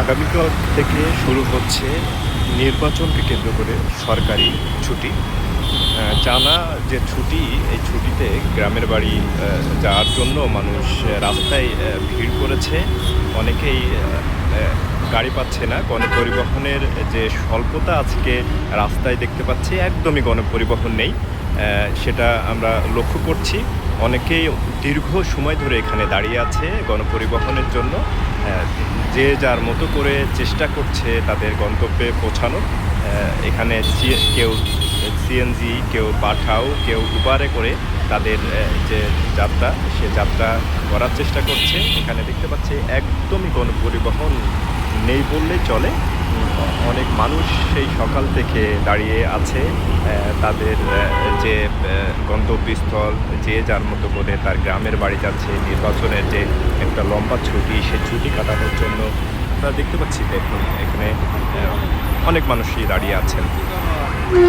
আগামীকাল থেকে শুরু হচ্ছে নির্বাচনকে কেন্দ্র করে সরকারি ছুটি। টানা যে ছুটি, এই ছুটিতে গ্রামের বাড়ি যাওয়ার জন্য মানুষ রাস্তায় ভিড় করেছে। অনেকেই গাড়ি পাচ্ছে না। গণপরিবহনের যে স্বল্পতা আজকে রাস্তায় দেখতে পাচ্ছি, একদমই গণপরিবহন নেই। সেটা আমরা লক্ষ্য করছি। অনেকেই দীর্ঘ সময় ধরে এখানে দাঁড়িয়ে আছে গণপরিবহনের জন্য। যে যার মতো করে চেষ্টা করছে তাদের গন্তব্যে পৌঁছানোর। এখানে কেউ সিএনজি, কেউ পাঠাও, কেউ উবারে করে তাদের যে যাত্রা, সে যাত্রা করার চেষ্টা করছে। এখানে দেখতে পাচ্ছি একদমই গণপরিবহন নেই বললেই চলে। অনেক মানুষ সেই সকাল থেকে দাঁড়িয়ে আছে তাদের যে গন্তব্যস্থল, যে যার মতো করে তার গ্রামের বাড়ি যাচ্ছে। নির্বাচনের যে একটা লম্বা ছুটি, সেই ছুটি কাটানোর জন্য আমরা দেখতে পাচ্ছি দেখুন এখানে অনেক মানুষই দাঁড়িয়ে আছেন।